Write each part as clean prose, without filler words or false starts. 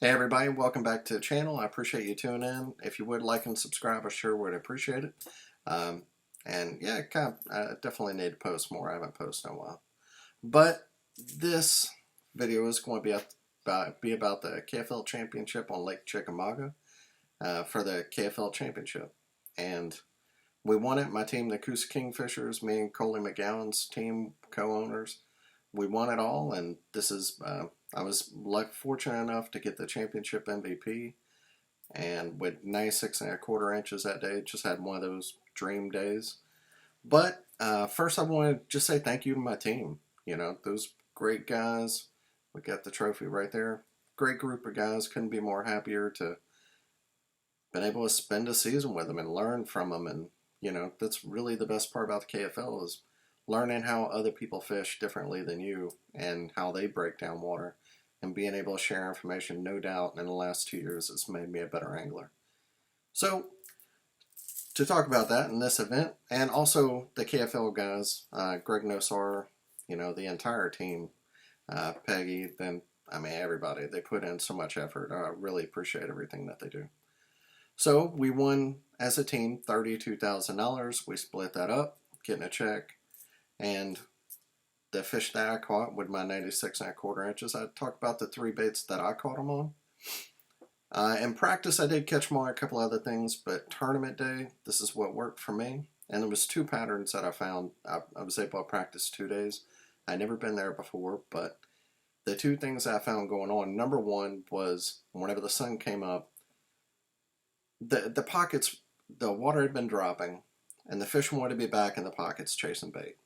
Hey everybody, welcome back to the channel. I appreciate you tuning in. If you would like and subscribe, I sure would appreciate it. Um, and yeah, I definitely need to post more. I haven't posted in a while. But this video is going to be about the KFL Championship on Lake Chickamauga for the KFL Championship. And we won it. My team, the Coosa Kingfishers, me and Coley McGowan's team, co-owners, we won it all. And this is I was fortunate enough to get the championship MVP, and with 96 and a quarter inches that day, just had one of those dream days. But first, I want to just say thank you to my team. You know, those great guys. We got the trophy right there. Great group of guys. Couldn't be more happier to been able to spend a season with them and learn from them. And you know, that's really the best part about the KFL is learning how other people fish differently than you and how they break down water and being able to share information. No doubt in the last 2 years it's made me a better angler. So to talk about that in this event, and also the KFL guys, Greg Nosar, you know, the entire team, Peggy, then I mean everybody, they put in so much effort. I really appreciate everything that they do. So we won as a team $32,000. We split that up, getting a check, and the fish that I caught with my 96 and a quarter inches. I talked about the three baits that I caught them on. In practice, I did catch them on a couple other things, but tournament day, this is what worked for me. And there was two patterns that I found. I was able to practice 2 days. I'd never been there before, but the two things I found going on, number one was whenever the sun came up, the pockets, the water had been dropping, and the fish wanted to be back in the pockets chasing bait.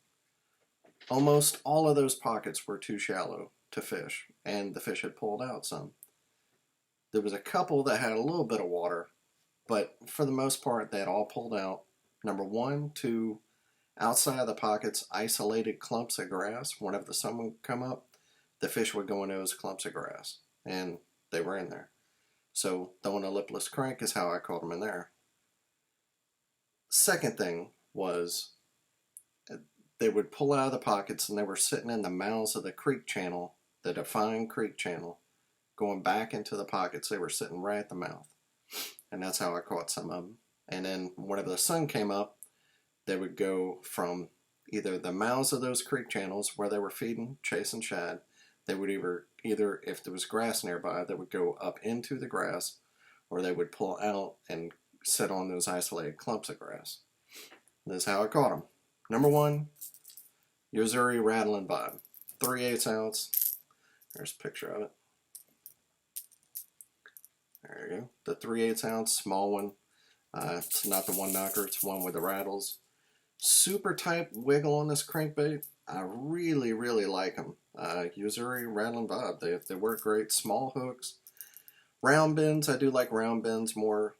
Almost all of those pockets were too shallow to fish, and the fish had pulled out some. There was a couple that had a little bit of water, but for the most part, they had all pulled out. Number one, two, outside of the pockets, isolated clumps of grass. Whenever the sun would come up, the fish would go into those clumps of grass, and they were in there. So throwing a lipless crank is how I caught them in there. Second thing was they would pull out of the pockets and they were sitting in the mouths of the creek channel, the defined creek channel, going back into the pockets. They were sitting right at the mouth. And that's how I caught some of them. And then whenever the sun came up, they would go from either the mouths of those creek channels where they were feeding, chasing shad. They would either if there was grass nearby, they would go up into the grass, or they would pull out and sit on those isolated clumps of grass. And this is how I caught them. Number one, Yo-Zuri rattling bob, 3/8 ounce. There's a picture of it. There you go. The 3/8 ounce, small one. It's not the one knocker, it's one with the rattles. Super tight wiggle on this crankbait. I really, really like them. Yo-Zuri rattling bob. They work great. Small hooks. Round bends. I do like round bends more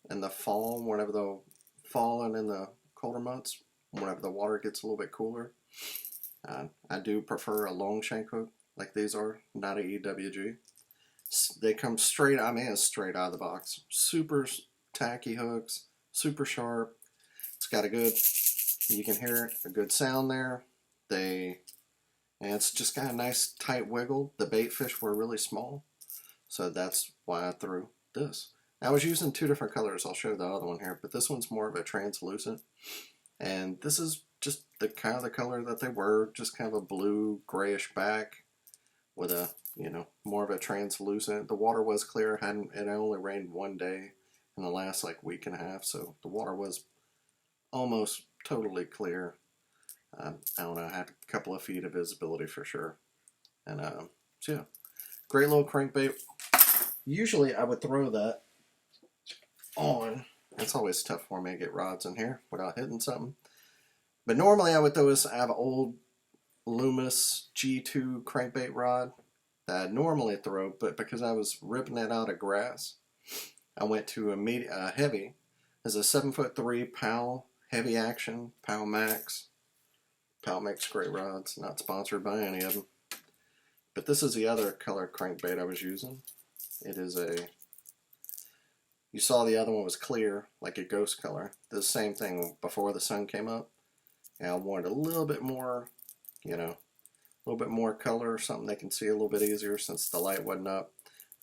in the fall, whenever the fall and in the colder months, whenever the water gets a little bit cooler. I do prefer a long shank hook like these are, not a EWG. They come straight, I mean, it's straight out of the box. Super tacky hooks, super sharp. It's got a good, you can hear it, a good sound there. And it's just got a nice tight wiggle. The bait fish were really small, so that's why I threw this. I was using two different colors. I'll show the other one here, but this one's more of a translucent, and this is just the kind of the color that they were, just kind of a blue grayish back with a, you know, more of a translucent. The water was clear. It only rained 1 day in the last like week and a half, so the water was almost totally clear. I don't know, I had a couple of feet of visibility for sure. And so yeah, great little crankbait. Usually I would throw that on. It's always tough for me to get rods in here without hitting something. But normally I would throw this. I have an old Loomis G2 crankbait rod that I normally throw, but because I was ripping it out of grass, I went to a heavy. It's a 7'3" Powell heavy action, Powell Max. Powell makes great rods, not sponsored by any of them. But this is the other color crankbait I was using. It is a, you saw the other one was clear, like a ghost color. The same thing before the sun came up. And I wanted a little bit more, you know, a little bit more color, something they can see a little bit easier since the light wasn't up.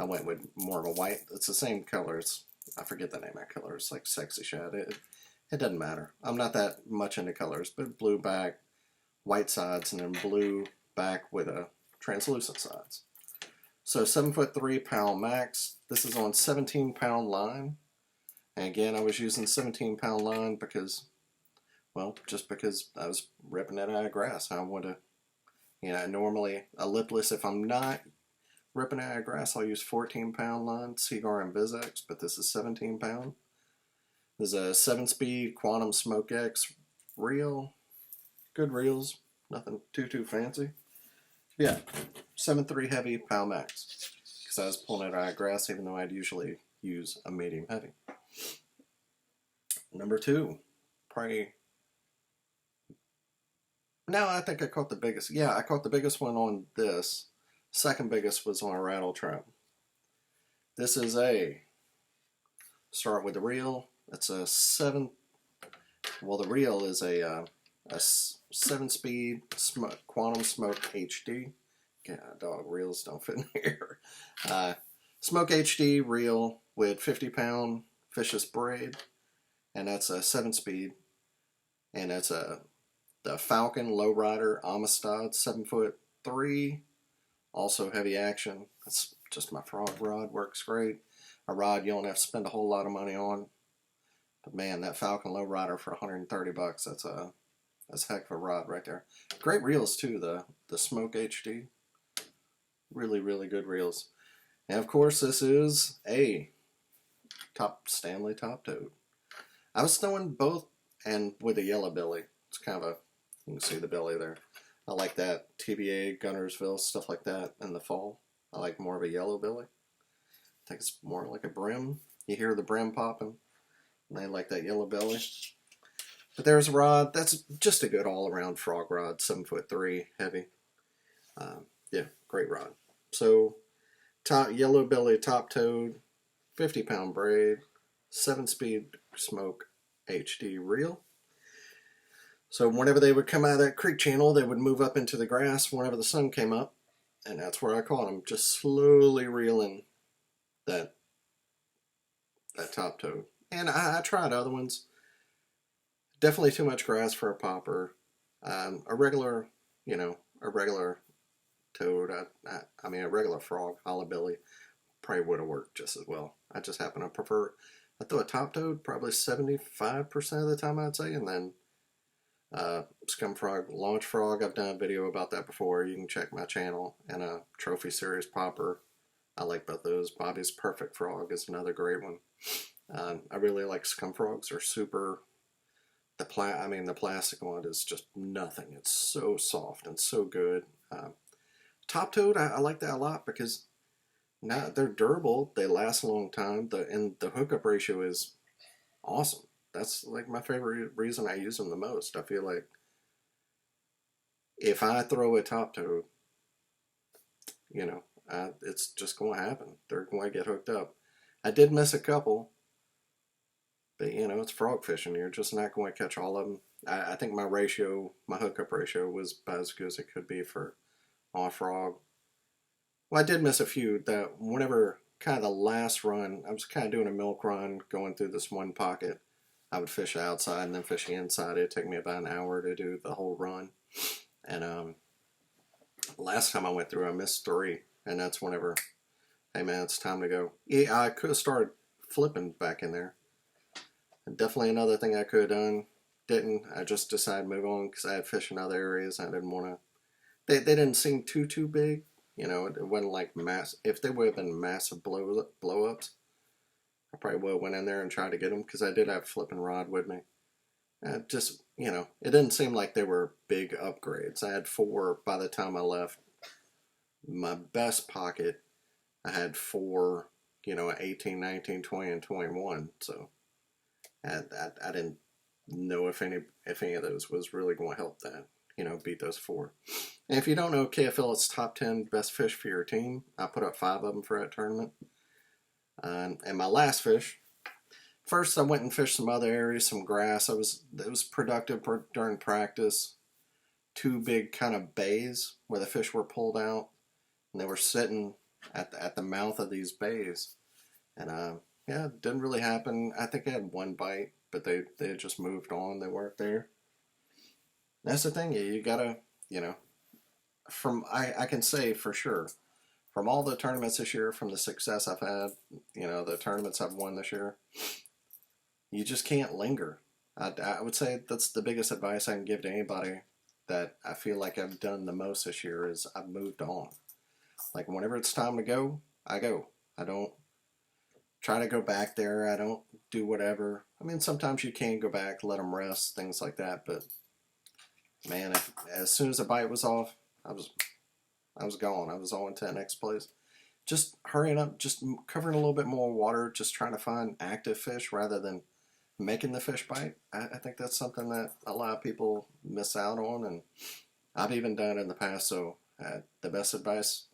I went with more of a white. It's the same colors. I forget the name of that color. It's like Sexy Shad. It doesn't matter. I'm not that much into colors, but blue back, white sides, and then blue back with a translucent sides. So 7'3" pound max. This is on 17-pound line. And again, I was using 17-pound line because, well, just because I was ripping it out of grass. I want to, normally a lipless, if I'm not ripping it out of grass, I'll use 14-pound line, Seaguar and Bizex, but this is 17-pound. There's a 7-speed Quantum Smoke X reel. Good reels, nothing too fancy. Yeah, 7.3 heavy, pound max. Because I was pulling it out of grass, even though I'd usually use a medium heavy. Number 2, probably. No, I think I caught the biggest. Yeah, I caught the biggest one on this. Second biggest was on a rattle trap. This is start with the reel. It's a 7. Well, the reel is a 7-speed Quantum Smoke HD. God, dog, reels don't fit in here. Smoke HD reel with 50-pound vicious braid, and that's a 7-speed, and that's the Falcon Lowrider Amistad 7'3", also heavy action. That's just my frog rod, works great. A rod you don't have to spend a whole lot of money on. But man, that Falcon Lowrider for $130, that's a heck of a rod right there. Great reels too, the Smoke HD. Really, really good reels. And of course, this is a Stanley Top Toad. I was throwing both, and with a yellow belly. It's kind of you can see the belly there. I like that TBA, Gunnersville, stuff like that in the fall. I like more of a yellow belly. I think it's more like a brim. You hear the brim popping, and I like that yellow belly. But there's a rod. That's just a good all-around frog rod, 7'3", heavy. Yeah, great rod. So, yellow belly top toad, 50-pound braid, 7-speed Smoke HD reel. So whenever they would come out of that creek channel, they would move up into the grass whenever the sun came up, and that's where I caught them, just slowly reeling that top toad. And I tried other ones. Definitely too much grass for a popper. A regular toad, a regular frog, hollow belly, probably would have worked just as well. I just happen to prefer, I throw a top toad probably 75% of the time, I'd say, and then scum frog, launch frog, I've done a video about that before. You can check my channel. And a trophy series popper, I like both those. Bobby's Perfect Frog is another great one. I really like scum frogs. They're super. The plastic one is just nothing. It's so soft and so good. Top toad, I like that a lot because they're durable. They last a long time. And the hookup ratio is awesome. That's like my favorite reason I use them the most. I feel like if I throw a top toad, it's just going to happen. They're going to get hooked up. I did miss a couple, but it's frog fishing. You're just not going to catch all of them. I think my hookup ratio was about as good as it could be for on a frog. Well, I did miss a few. That whenever kind of the last run, I was kind of doing a milk run, going through this one pocket. I would fish outside and then fish the inside. It'd take me about an hour to do the whole run. And last time I went through, I missed 3. And that's whenever, hey man, it's time to go. Yeah, I could have started flipping back in there. And definitely another thing I could have done. Didn't. I just decided to move on because I had fish in other areas. I didn't want to. They didn't seem too big. It wasn't like mass. If they would have been massive blow-ups, I probably would have went in there and tried to get them because I did have a flipping rod with me. It didn't seem like they were big upgrades. I had 4 by the time I left. My best pocket, I had 4, 18, 19, 20, and 21. So I didn't know if any of those was really going to help that, beat those 4. And if you don't know, KFL is top 10 best fish for your team. I put up 5 of them for that tournament. And my last fish, first I went and fished some other areas, some grass. It was productive during practice. 2 big kind of bays where the fish were pulled out, and they were sitting at the mouth of these bays. And yeah, it didn't really happen. I think I had one bite, but they had just moved on. They weren't there. That's the thing. You gotta, you know, I can say for sure, from all the tournaments this year, from the success I've had, the tournaments I've won this year, you just can't linger. I would say that's the biggest advice I can give to anybody that I feel like I've done the most this year is I've moved on. Like whenever it's time to go, I go. I don't try to go back there. I don't do whatever. I mean, sometimes you can go back, let them rest, things like that. But man, as soon as the bite was off, I was gone. I was on to the next place. Just hurrying up, just covering a little bit more water, just trying to find active fish rather than making the fish bite. I think that's something that a lot of people miss out on, and I've even done it in the past. So the best advice,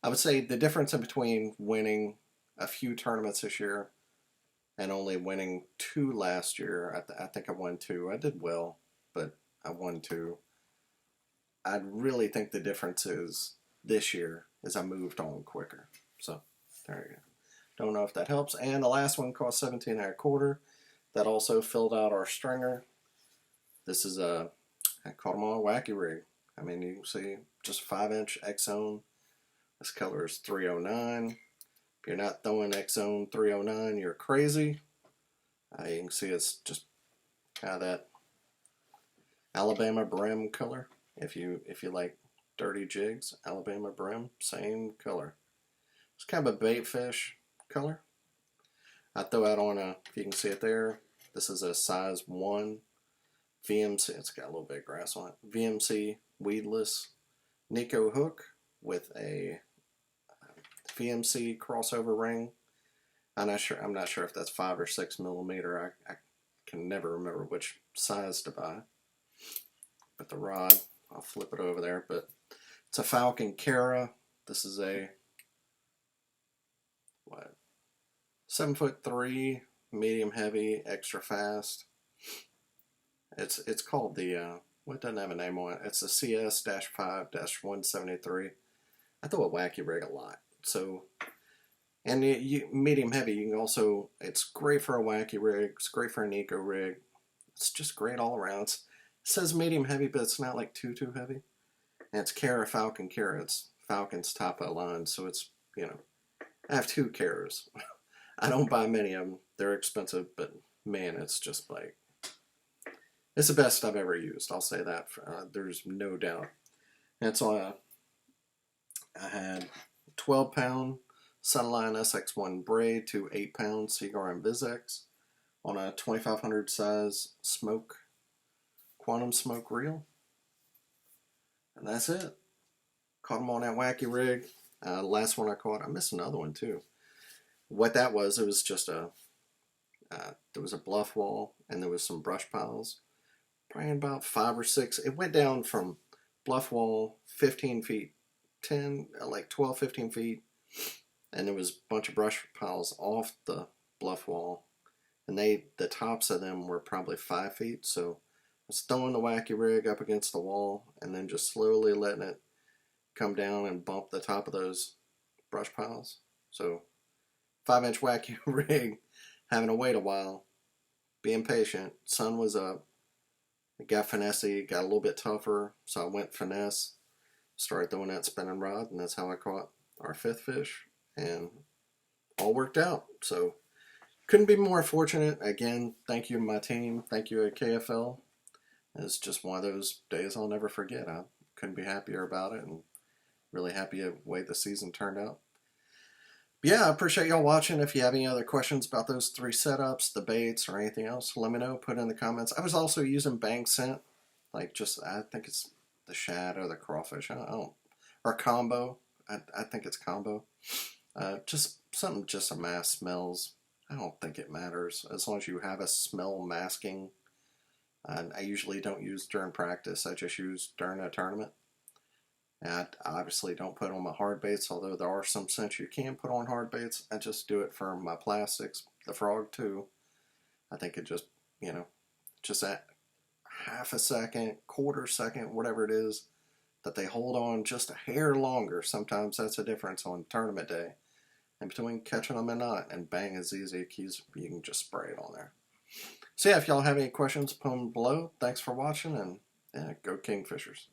I would say the difference in between winning a few tournaments this year and only winning 2 last year, I think I won 2. I did well, but I won 2. I really think the difference is this year is I moved on quicker. So there you go. Don't know if that helps. And the last one cost 17 and a quarter. That also filled out our stringer. This is I caught them on a wacky rig. I mean, you can see just 5-inch X-Zone. This color is 309. If you're not throwing X-Zone 309, you're crazy. You can see it's just kind of that Alabama brim color. If you like dirty jigs, Alabama brim, same color. It's kind of a bait fish color. I throw out on if you can see it there, this is a size 1 VMC, it's got a little bit of grass on it, VMC weedless Nico hook with a VMC crossover ring. I'm not sure if that's 5 or 6 millimeter. I can never remember which size to buy. But the rod, I'll flip it over there, but it's a Falcon Cara. This is a 7'3", medium heavy, extra fast. It's called the it doesn't have a name on it. It's the CS-5-173. I throw a wacky rig a lot. So, and medium heavy, you can also, it's great for a wacky rig. It's great for an eco rig. It's just great all around. It says medium heavy, but it's not like too heavy. And it's Falcon Cara. It's Falcon's top of the line. So it's, I have 2 Caras. I don't buy many of them. They're expensive, but man, it's just like, it's the best I've ever used. I'll say that. There's no doubt. And so I had 12-pound Sunline SX1 braid to 8-pound Seagar and Vizex on a 2500 size quantum smoke reel. And that's it. Caught them on that wacky rig. Last one I caught, I missed another one too. What that was, it was just there was a bluff wall and there was some brush piles. Probably about 5 or 6. It went down from bluff wall 15 feet, 12, 15 feet. And there was a bunch of brush piles off the bluff wall. And the tops of them were probably 5 feet. So I was throwing the wacky rig up against the wall and then just slowly letting it come down and bump the top of those brush piles. So 5-inch wacky rig, having to wait a while, being patient. Sun was up. It got finessey, got a little bit tougher, so I went finesse, started throwing that spinning rod, and that's how I caught our 5th fish, and all worked out. So couldn't be more fortunate. Again, thank you to my team. Thank you at KFL. It's just one of those days I'll never forget. I couldn't be happier about it, and really happy with the way the season turned out. Yeah, I appreciate y'all watching. If you have any other questions about those 3 setups, the baits, or anything else, let me know. Put it in the comments. I was also using bank scent, I think it's the shad or the crawfish. I don't, or combo. I think it's combo. Just something, just a mass smells. I don't think it matters as long as you have a smell masking. I usually don't use during practice. I just use during a tournament. And I obviously don't put on my hard baits, although there are some scents you can put on hard baits. I just do it for my plastics, the frog too. I think it just, just that half a second, quarter second, whatever it is, that they hold on just a hair longer. Sometimes that's a difference on tournament day. And between catching them and not, and bang is easy, you can just spray it on there. So yeah, if y'all have any questions, put them below. Thanks for watching, and yeah, go Kingfishers.